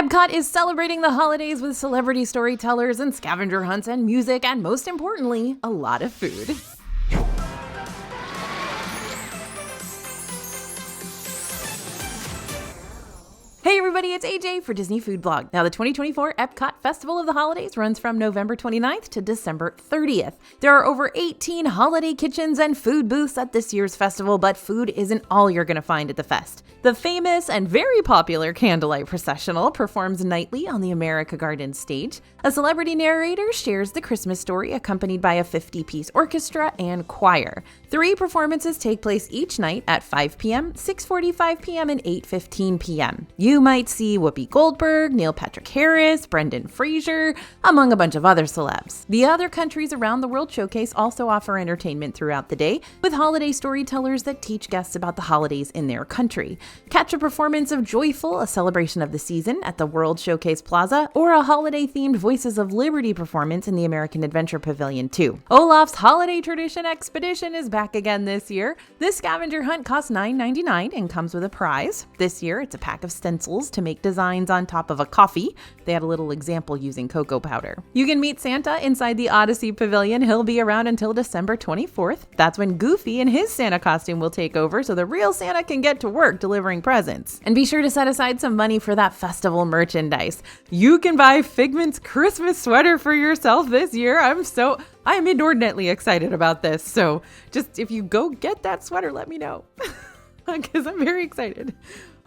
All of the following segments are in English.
EPCOT is celebrating the holidays with celebrity storytellers and scavenger hunts and music and, most importantly, a lot of food. Hey everybody, it's AJ for Disney Food Blog. Now, the 2024 EPCOT Festival of the Holidays runs from November 29th to December 30th. There are over 18 holiday kitchens and food booths at this year's festival, but food isn't all you're going to find at the fest. The famous and very popular Candlelight Processional performs nightly on the America Garden stage. A celebrity narrator shares the Christmas story accompanied by a 50-piece orchestra and choir. 3 performances take place each night at 5 p.m., 6:45 p.m., and 8:15 p.m. You might see Whoopi Goldberg, Neil Patrick Harris, Brendan Fraser, among a bunch of other celebs. The other countries around the World Showcase also offer entertainment throughout the day, with holiday storytellers that teach guests about the holidays in their country. Catch a performance of Joyful, a celebration of the season, at the World Showcase Plaza, or a holiday-themed Voices of Liberty performance in the American Adventure Pavilion 2. Olaf's Holiday Tradition Expedition is back again this year. This scavenger hunt costs $9.99 and comes with a prize. This year, it's a pack of stencils to make designs on top of a coffee. They had a little example using cocoa powder. You can meet Santa inside the Odyssey Pavilion. He'll be around until December 24th. That's when Goofy in his Santa costume will take over, so the real Santa can get to work delivering presents. And be sure to set aside some money for that festival merchandise. You can buy Figment's Christmas sweater for yourself this year. I'm inordinately excited about this. So just if you go get that sweater, let me know because I'm very excited.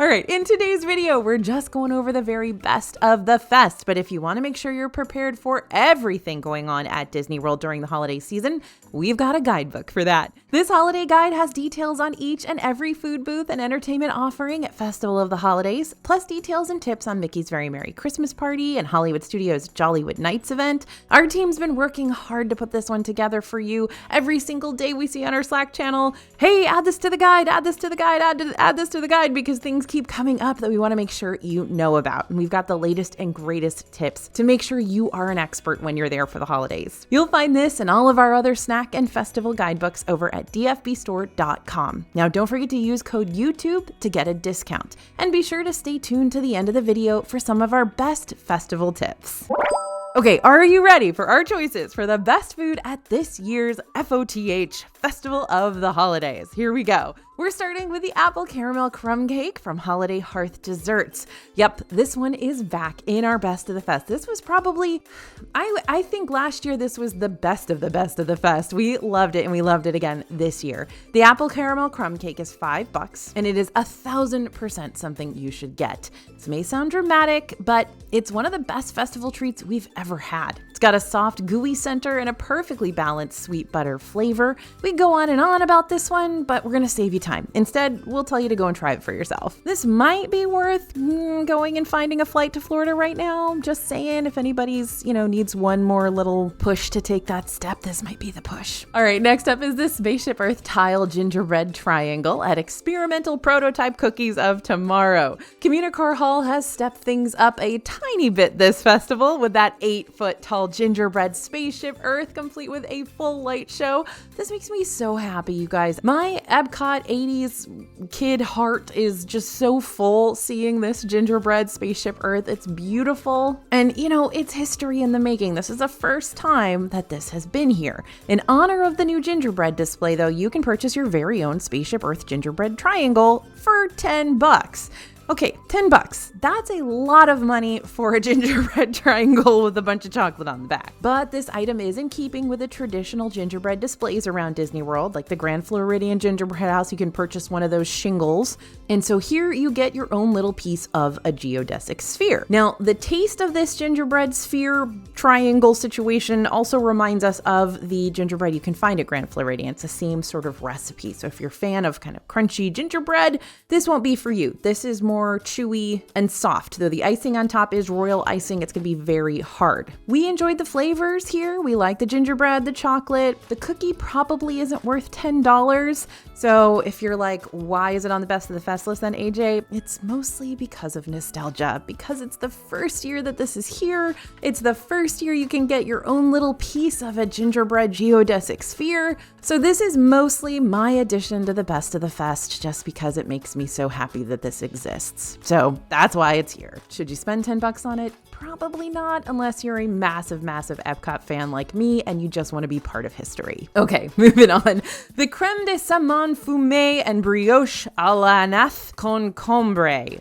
All right, in today's video, we're just going over the very best of the fest. But if you want to make sure you're prepared for everything going on at Disney World during the holiday season, we've got a guidebook for that. This holiday guide has details on each and every food booth and entertainment offering at Festival of the Holidays, plus details and tips on Mickey's Very Merry Christmas Party and Hollywood Studios' Jollywood Nights event. Our team's been working hard to put this one together for you. Every single day we see on our Slack channel, hey, add this to the guide, add this to the guide, add this to the guide, because things keep coming up that we want to make sure you know about. And we've got the latest and greatest tips to make sure you are an expert when you're there for the holidays. You'll find this and all of our other snack and festival guidebooks over at dfbstore.com. Now, don't forget to use code YouTube to get a discount. And be sure to stay tuned to the end of the video for some of our best festival tips. Okay, are you ready for our choices for the best food at this year's FOTH, Festival of the Holidays? Here we go. We're starting with the apple caramel crumb cake from Holiday Hearth Desserts. Yep, this one is back in our best of the fest. This was probably, I think last year this was the best of the fest. We loved it and we loved it again this year. The apple caramel crumb cake is $5 and it is 1,000% something you should get. This may sound dramatic, but it's one of the best festival treats we've ever had. It's got a soft, gooey center and a perfectly balanced sweet butter flavor. We go on and on about this one, but we're going to save you time. Instead, we'll tell you to go and try it for yourself. This might be worth going and finding a flight to Florida right now. Just saying, if anybody's, needs one more little push to take that step, this might be the push. All right, next up is the Spaceship Earth Tile Gingerbread Triangle at Experimental Prototype Cookies of Tomorrow. Communicore Hall has stepped things up a tiny bit this festival with that 8-foot tall gingerbread spaceship Earth, complete with a full light show. This makes me so happy, you guys. My EPCOT 80s kid heart is just so full seeing this gingerbread spaceship Earth. It's beautiful. And it's history in the making. This is the first time that this has been here. In honor of the new gingerbread display, though, you can purchase your very own Spaceship Earth gingerbread triangle for $10. Okay, $10. That's a lot of money for a gingerbread triangle with a bunch of chocolate on the back. But this item is in keeping with the traditional gingerbread displays around Disney World, like the Grand Floridian Gingerbread House. You can purchase one of those shingles. And so here you get your own little piece of a geodesic sphere. Now, the taste of this gingerbread sphere triangle situation also reminds us of the gingerbread you can find at Grand Floridian. It's the same sort of recipe. So if you're a fan of kind of crunchy gingerbread, this won't be for you. This is more chewy and soft. Though the icing on top is royal icing, it's gonna be very hard. We enjoyed the flavors here. We like the gingerbread, the chocolate. The cookie probably isn't worth $10. So if you're like, why is it on the best of the fest list then, AJ? It's mostly because of nostalgia, because it's the first year that this is here. It's the first year you can get your own little piece of a gingerbread geodesic sphere. So this is mostly my addition to the best of the fest, just because it makes me so happy that this exists. exists. So that's why it's here. Should you spend $10 on it? Probably not, unless you're a massive EPCOT fan like me and you just want to be part of history. Okay, moving on. The crème de saumon fumée and brioche à la nath concombre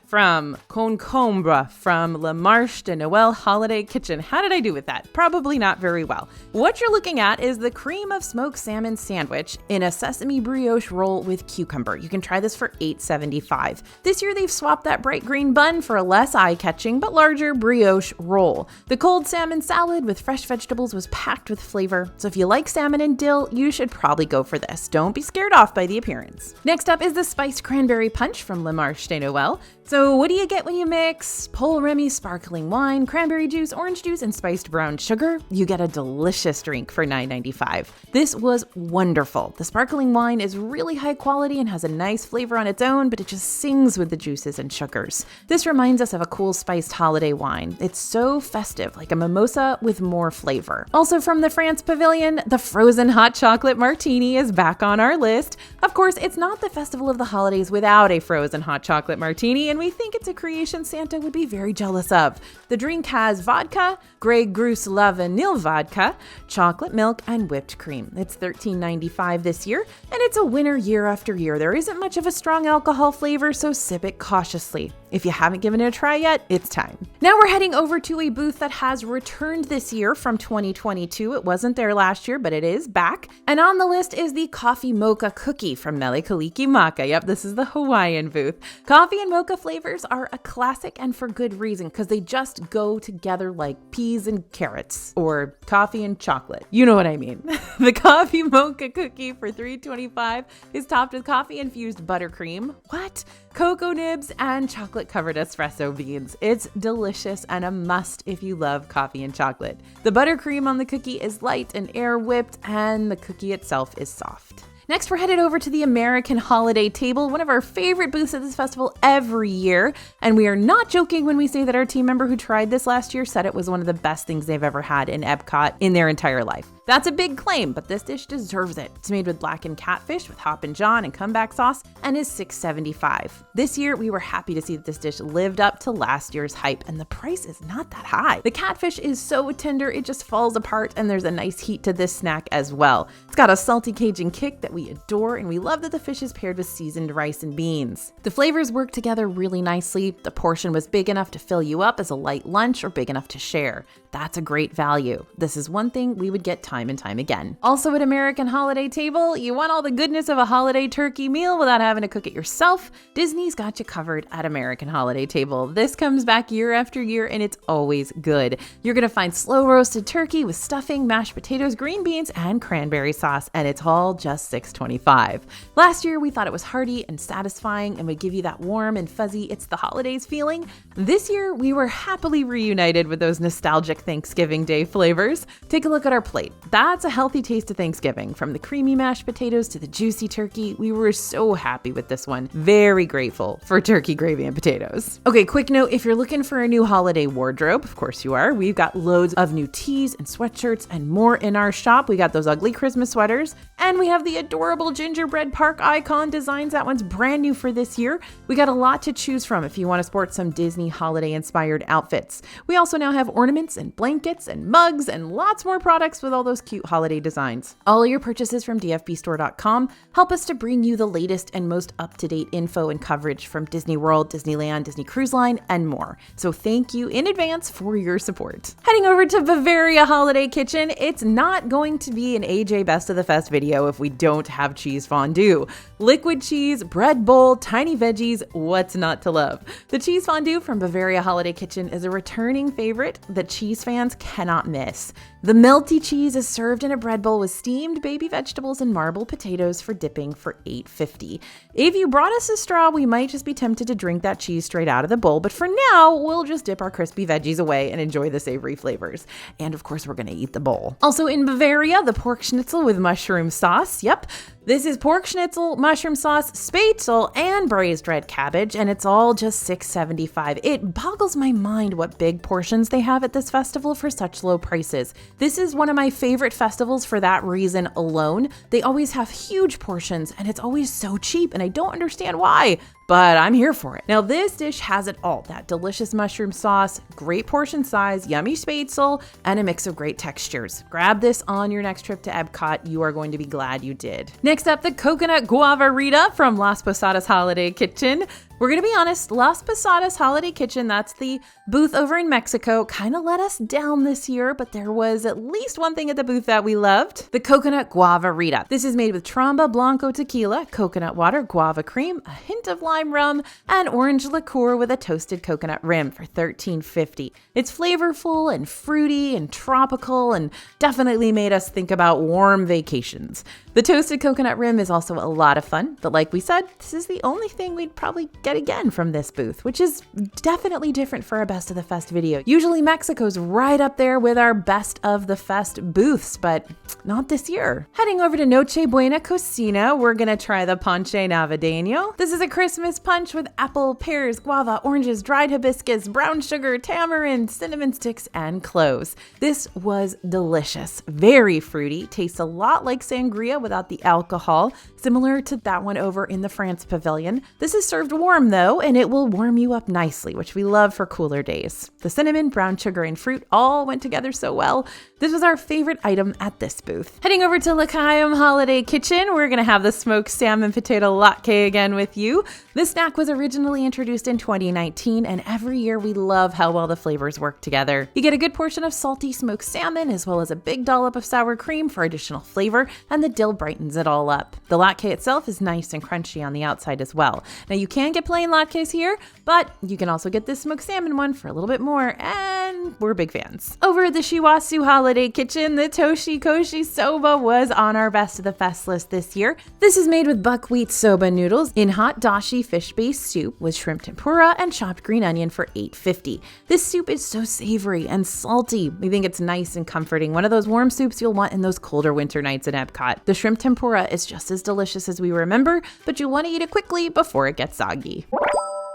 from Le Marche de Noël Holiday Kitchen. How did I do with that? Probably not very well. What you're looking at is the cream of smoked salmon sandwich in a sesame brioche roll with cucumber. You can try this for $8.75. This year they've swapped that bright green bun for a less eye-catching but larger brioche roll. The cold salmon salad with fresh vegetables was packed with flavor, so if you like salmon and dill, you should probably go for this. Don't be scared off by the appearance. Next up is the spiced cranberry punch from Le Marche de Noël. So what do you get when you mix Paul Remy sparkling wine, cranberry juice, orange juice, and spiced brown sugar? You get a delicious drink for $9.95. This was wonderful. The sparkling wine is really high quality and has a nice flavor on its own, but it just sings with the juices and sugars. This reminds us of a cool spiced holiday wine. It's so festive, like a mimosa with more flavor. Also from the France Pavilion, the frozen hot chocolate martini is back on our list. Of course, it's not the festival of the holidays without a frozen hot chocolate martini, and we think it's a creation Santa would be very jealous of. The drink has vodka, Grey Goose La Vanille vodka, chocolate milk, and whipped cream. It's $13.95 this year, and it's a winner year after year. There isn't much of a strong alcohol flavor, so sip it cautiously. If you haven't given it a try yet, it's time. Now we're heading over to a booth that has returned this year from 2022. It wasn't there last year, but it is back. And on the list is the Coffee Mocha Cookie from Mele Kalikimaka. Yep, this is the Hawaiian booth. Coffee and mocha flavors are a classic, and for good reason, because they just go together like peas and carrots, or coffee and chocolate. You know what I mean. The Coffee Mocha Cookie for $3.25 is topped with coffee-infused buttercream. What? Cocoa nibs and chocolate-covered espresso beans. It's delicious and a must if you love coffee and chocolate. The buttercream on the cookie is light and air-whipped, and the cookie itself is soft. Next, we're headed over to the American Holiday Table, one of our favorite booths at this festival every year. And we are not joking when we say that our team member who tried this last year said it was one of the best things they've ever had in EPCOT in their entire life. That's a big claim, but this dish deserves it. It's made with blackened catfish with Hoppin' John and comeback sauce and is $6.75. This year, we were happy to see that this dish lived up to last year's hype, and the price is not that high. The catfish is so tender, it just falls apart, and there's a nice heat to this snack as well. It's got a salty Cajun kick that we adore, and we love that the fish is paired with seasoned rice and beans. The flavors work together really nicely. The portion was big enough to fill you up as a light lunch or big enough to share. That's a great value. This is one thing we would get time and time again. Also at American Holiday Table, you want all the goodness of a holiday turkey meal without having to cook it yourself? Disney's got you covered at American Holiday Table. This comes back year after year, and it's always good. You're gonna find slow roasted turkey with stuffing, mashed potatoes, green beans, and cranberry sauce, and it's all just $6.25. Last year, we thought it was hearty and satisfying and would give you that warm and fuzzy it's the holidays feeling. This year, we were happily reunited with those nostalgic Thanksgiving Day flavors. Take a look at our plate. That's a healthy taste of Thanksgiving. From the creamy mashed potatoes to the juicy turkey, we were so happy with this one. Very grateful for turkey gravy and potatoes. Okay, quick note, if you're looking for a new holiday wardrobe, of course you are, we've got loads of new tees and sweatshirts and more in our shop. We got those ugly Christmas sweaters, and we have the adorable gingerbread park icon designs. That one's brand new for this year. We got a lot to choose from if you want to sport some Disney holiday inspired outfits. We also now have ornaments and blankets and mugs and lots more products with all those cute holiday designs. All your purchases from dfbstore.com help us to bring you the latest and most up-to-date info and coverage from Disney World, Disneyland, Disney Cruise Line, and more. So thank you in advance for your support. Heading over to Bavaria Holiday Kitchen, it's not going to be an AJ Best of the Fest video if we don't have cheese fondue. Liquid cheese, bread bowl, tiny veggies, what's not to love? The cheese fondue from Bavaria Holiday Kitchen is a returning favorite that cheese fans cannot miss. The melty cheese is served in a bread bowl with steamed baby vegetables and marbled potatoes for dipping for $8.50. If you brought us a straw, we might just be tempted to drink that cheese straight out of the bowl, but for now, we'll just dip our crispy veggies away and enjoy the savory flavors. And of course, we're gonna eat the bowl. Also in Bavaria, the pork schnitzel with mushroom sauce. Yep. This is pork schnitzel, mushroom sauce, spätzle, and braised red cabbage, and it's all just $6.75. It boggles my mind what big portions they have at this festival for such low prices. This is one of my favorite festivals for that reason alone. They always have huge portions, and it's always so cheap, and I don't understand why. but I'm here for it. Now this dish has it all. That delicious mushroom sauce, great portion size, yummy spätzle, and a mix of great textures. Grab this on your next trip to EPCOT. You are going to be glad you did. Next up, the coconut guava Rita from Las Posadas Holiday Kitchen. We're going to be honest, Las Posadas Holiday Kitchen, that's the booth over in Mexico, kind of let us down this year, but there was at least one thing at the booth that we loved, the coconut guava Rita. This is made with Tromba Blanco tequila, coconut water, guava cream, a hint of lime rum, and orange liqueur with a toasted coconut rim for $13.50. It's flavorful and fruity and tropical and definitely made us think about warm vacations. The toasted coconut rim is also a lot of fun, but like we said, this is the only thing we'd probably get again from this booth, which is definitely different for a Best of the Fest video. Usually Mexico's right up there with our Best of the Fest booths, but not this year. Heading over to Noche Buena Cocina, we're gonna try the Ponche Navideño. This is a Christmas punch with apple, pears, guava, oranges, dried hibiscus, brown sugar, tamarind, cinnamon sticks, and cloves. This was delicious, very fruity, tastes a lot like sangria without the alcohol, similar to that one over in the France Pavilion. This is served warm though, and it will warm you up nicely, which we love for cooler days. The cinnamon, brown sugar, and fruit all went together so well. This was our favorite item at this booth. Heading over to L'Chaim Holiday Kitchen, we're gonna have the smoked salmon potato latke again with you. This snack was originally introduced in 2019, and every year we love how well the flavors work together. You get a good portion of salty smoked salmon, as well as a big dollop of sour cream for additional flavor, and the dill brightens it all up. The latke itself is nice and crunchy on the outside as well. Now you can get plain latkes here, but you can also get this smoked salmon one for a little bit more, and we're big fans. Over at the Shiwasu Holiday Kitchen, the Toshi Koshi Soba was on our Best of the Fest list this year. This is made with buckwheat soba noodles in hot dashi fish-based soup with shrimp tempura and chopped green onion for $8.50. This soup is so savory and salty. We think it's nice and comforting. One of those warm soups you'll want in those colder winter nights in Epcot. The shrimp tempura is just as delicious as we remember, but you'll want to eat it quickly before it gets soggy.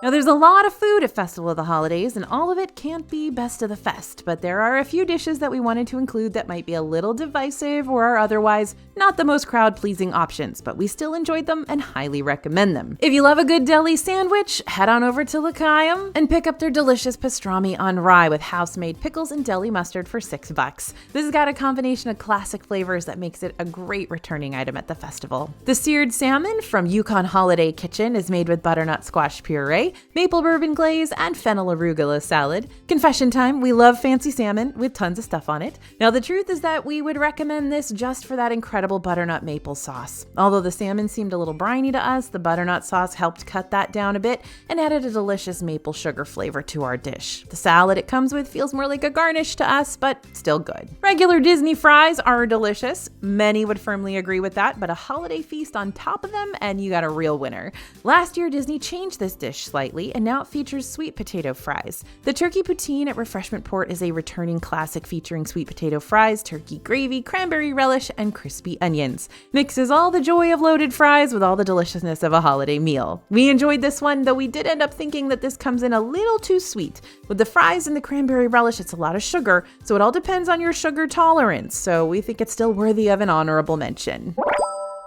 Now there's a lot of food at Festival of the Holidays, and all of it can't be Best of the Fest, but there are a few dishes that we wanted to include that might be a little divisive or are otherwise not the most crowd-pleasing options, but we still enjoyed them and highly recommend them. If you love a good deli sandwich, head on over to L'Chaim and pick up their delicious pastrami on rye with house-made pickles and deli mustard for $6. This has got a combination of classic flavors that makes it a great returning item at the festival. The seared salmon from Yukon Holiday Kitchen is made with butternut squash puree, maple bourbon glaze, and fennel arugula salad. Confession time, we love fancy salmon with tons of stuff on it. Now the truth is that we would recommend this just for that incredible butternut maple sauce. Although the salmon seemed a little briny to us, the butternut sauce helped cut that down a bit and added a delicious maple sugar flavor to our dish. The salad it comes with feels more like a garnish to us, but still good. Regular Disney fries are delicious. Many would firmly agree with that, but a holiday feast on top of them and you got a real winner. Last year, Disney changed this dish slightly, and now it features sweet potato fries. The turkey poutine at Refreshment Port is a returning classic featuring sweet potato fries, turkey gravy, cranberry relish, and crispy onions. Mixes all the joy of loaded fries with all the deliciousness of a holiday meal. We enjoyed this one, though we did end up thinking that this comes in a little too sweet. With the fries and the cranberry relish, it's a lot of sugar, so it all depends on your sugar tolerance, so we think it's still worthy of an honorable mention.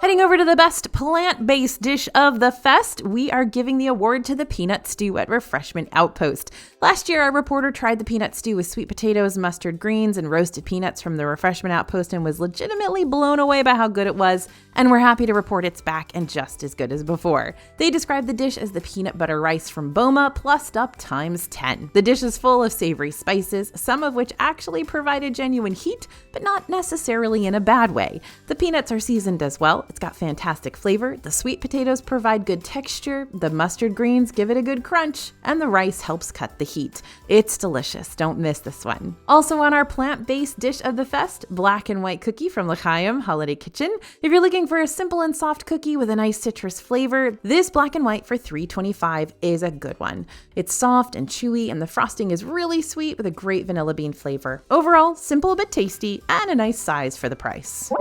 Heading over to the best plant-based dish of the fest, we are giving the award to the peanut stew at Refreshment Outpost. Last year, our reporter tried the peanut stew with sweet potatoes, mustard greens, and roasted peanuts from the Refreshment Outpost and was legitimately blown away by how good it was, and we're happy to report it's back and just as good as before. They described the dish as the peanut butter rice from Boma plussed up times 10. The dish is full of savory spices, some of which actually provided genuine heat, but not necessarily in a bad way. The peanuts are seasoned as well. It's got fantastic flavor, the sweet potatoes provide good texture, the mustard greens give it a good crunch, and the rice helps cut the heat. It's delicious, don't miss this one. Also on our plant-based dish of the fest, black and white cookie from L'Chaim Holiday Kitchen. If you're looking for a simple and soft cookie with a nice citrus flavor, this black and white for $3.25 is a good one. It's soft and chewy, and the frosting is really sweet with a great vanilla bean flavor. Overall, simple but tasty, and a nice size for the price.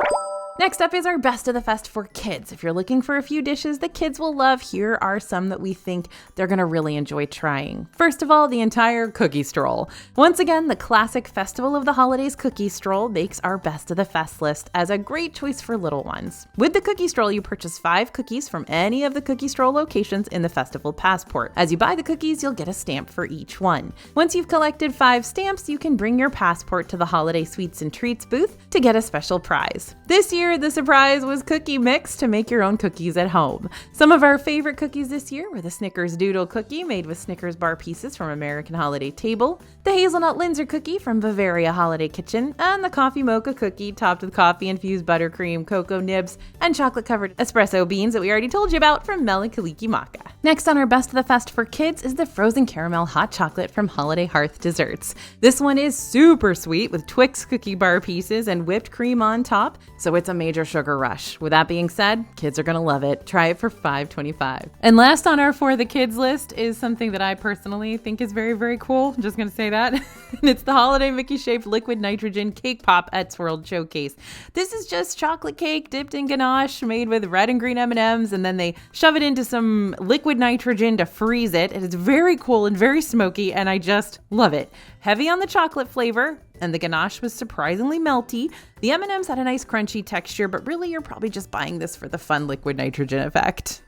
Next up is our best of the fest for kids. If you're looking for a few dishes the kids will love, here are some that we think they're gonna really enjoy trying. First of all, the entire cookie stroll. Once again, the classic Festival of the Holidays cookie stroll makes our best of the fest list as a great choice for little ones. With the cookie stroll, you purchase 5 cookies from any of the cookie stroll locations in the festival passport. As you buy the cookies, you'll get a stamp for each one. Once you've collected 5 stamps, you can bring your passport to the Holiday Sweets and Treats booth to get a special prize. This year, the surprise was cookie mix to make your own cookies at home. Some of our favorite cookies this year were the Snickers Doodle cookie made with Snickers bar pieces from American Holiday Table, the Hazelnut Linzer cookie from Bavaria Holiday Kitchen, and the Coffee Mocha cookie topped with coffee-infused buttercream, cocoa nibs, and chocolate-covered espresso beans that we already told you about from Melikaliki Maca. Next on our Best of the Fest for kids is the frozen caramel hot chocolate from Holiday Hearth Desserts. This one is super sweet with Twix cookie bar pieces and whipped cream on top, so it's a major sugar rush. With that being said, kids are gonna love it. Try it for $5.25. And last on our For the Kids list is something that I personally think is very, very cool. I'm just gonna say that. And it's the Holiday Mickey-shaped liquid nitrogen cake pop at Swirled Showcase. This is just chocolate cake dipped in ganache made with red and green M&Ms, and then they shove it into some liquid nitrogen to freeze it. It is very cool and very smoky, and I just love it. Heavy on the chocolate flavor, and the ganache was surprisingly melty. The M&Ms had a nice crunchy texture, but really you're probably just buying this for the fun liquid nitrogen effect.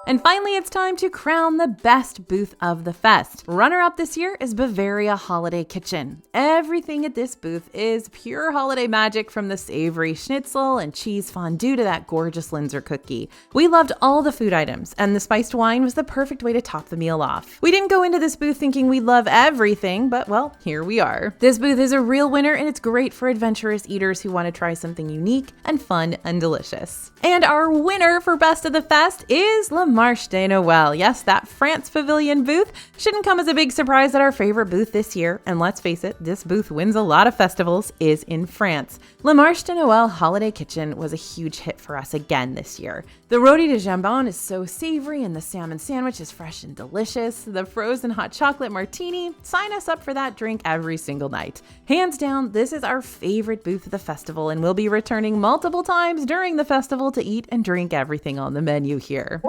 And finally, it's time to crown the best booth of the fest. Runner-up this year is Bavaria Holiday Kitchen. Everything at this booth is pure holiday magic, from the savory schnitzel and cheese fondue to that gorgeous Linzer cookie. We loved all the food items, and the spiced wine was the perfect way to top the meal off. We didn't go into this booth thinking we'd love everything, but well, here we are. This booth is a real winner, and it's great for adventurous eaters who want to try something unique and fun and delicious. And our winner for Best of the Fest is La Marche de Noël. Yes, that France Pavilion booth shouldn't come as a big surprise that our favorite booth this year, and let's face it, this booth wins a lot of festivals, is in France. La Marche de Noël Holiday Kitchen was a huge hit for us again this year. The rôti de jambon is so savory, and the salmon sandwich is fresh and delicious. The frozen hot chocolate martini, sign us up for that drink every single night. Hands down, this is our favorite booth of the festival, and we'll be returning multiple times during the festival to eat and drink everything on the menu here.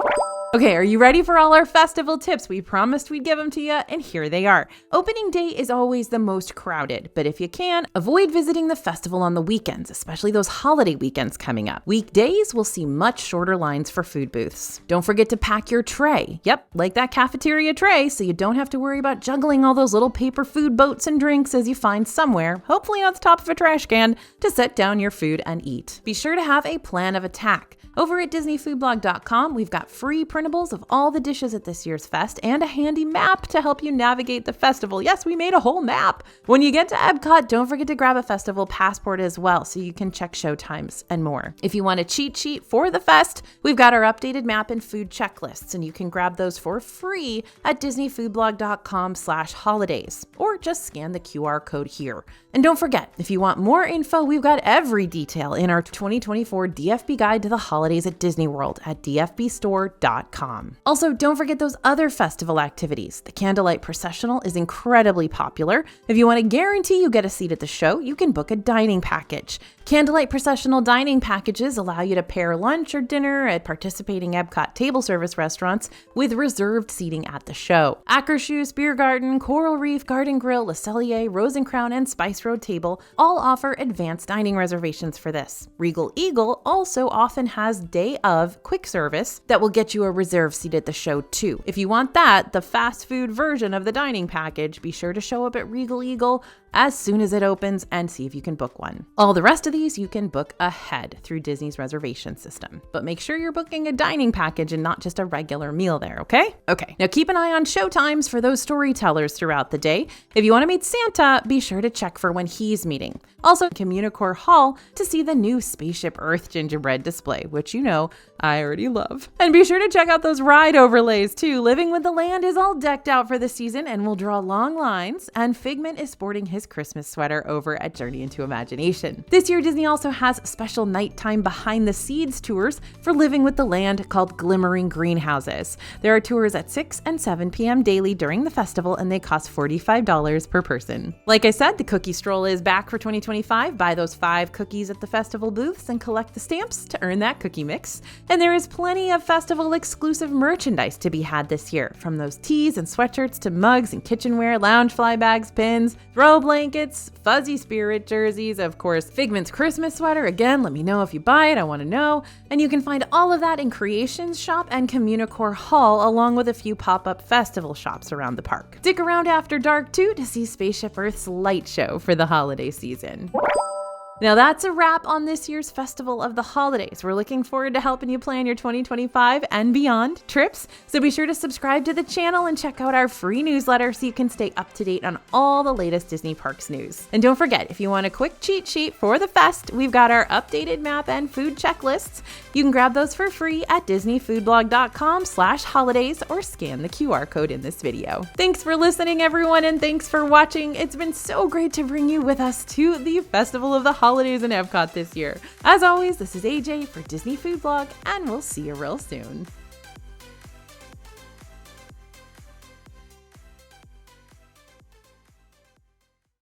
Okay, are you ready for all our festival tips? We promised we'd give them to you, and here they are. Opening day is always the most crowded, but if you can, avoid visiting the festival on the weekends, especially those holiday weekends coming up. Weekdays will see much shorter lines for food booths. Don't forget to pack your tray. Yep, like that cafeteria tray, so you don't have to worry about juggling all those little paper food boats and drinks as you find somewhere, hopefully not the top of a trash can, to set down your food and eat. Be sure to have a plan of attack. Over at DisneyFoodblog.com, we've got free printables of all the dishes at this year's fest and a handy map to help you navigate the festival. Yes, we made a whole map. When you get to EPCOT, don't forget to grab a festival passport as well so you can check show times and more. If you want a cheat sheet for the fest, we've got our updated map and food checklists, and you can grab those for free at DisneyFoodblog.com/holidays, or just scan the QR code here. And don't forget, if you want more info, we've got every detail in our 2024 DFB Guide to the Holidays at Disney World at dfbstore.com. Also, don't forget those other festival activities. The Candlelight Processional is incredibly popular. If you want to guarantee you get a seat at the show, you can book a dining package. Candlelight Processional dining packages allow you to pair lunch or dinner at participating EPCOT table service restaurants with reserved seating at the show. Akershus, Beer Garden, Coral Reef, Garden Grill, Le Cellier, Rose and Crown, and Spice Road Table all offer advanced dining reservations for this. Regal Eagle also often has day of quick service that will get you a reserved seat at the show too. If you want that, the fast food version of the dining package, be sure to show up at Regal Eagle as soon as it opens and see if you can book one. All the rest of these you can book ahead through Disney's reservation system, but make sure you're booking a dining package and not just a regular meal there, okay? Okay, now keep an eye on show times for those storytellers throughout the day. If you want to meet Santa, be sure to check for when he's meeting. Also, Communicore Hall to see the new Spaceship Earth gingerbread display, which you know I already love. And be sure to check check out those ride overlays too. Living with the Land is all decked out for the season and will draw long lines, and Figment is sporting his Christmas sweater over at Journey into Imagination. This year, Disney also has special nighttime behind the scenes tours for Living with the Land called Glimmering Greenhouses. There are tours at 6 and 7 p.m. daily during the festival, and they cost $45 per person. Like I said, the cookie stroll is back for 2025. Buy those 5 cookies at the festival booths and collect the stamps to earn that cookie mix. And there is plenty of festival exclusive merchandise to be had this year, from those tees and sweatshirts to mugs and kitchenware, lounge fly bags, pins, throw blankets, fuzzy spirit jerseys, of course, Figment's Christmas sweater. Again, let me know if you buy it, I want to know. And you can find all of that in Creations Shop and Communicore Hall, along with a few pop-up festival shops around the park. Stick around after dark too to see Spaceship Earth's light show for the holiday season. Now that's a wrap on this year's Festival of the Holidays. We're looking forward to helping you plan your 2025 and beyond trips, so be sure to subscribe to the channel and check out our free newsletter so you can stay up to date on all the latest Disney Parks news. And don't forget, if you want a quick cheat sheet for the fest, we've got our updated map and food checklists. You can grab those for free at disneyfoodblog.com/holidays or scan the QR code in this video. Thanks for listening, everyone, and thanks for watching. It's been so great to bring you with us to the Festival of the Holidays in EPCOT this year. As always, this is AJ for Disney Food Blog, and we'll see you real soon.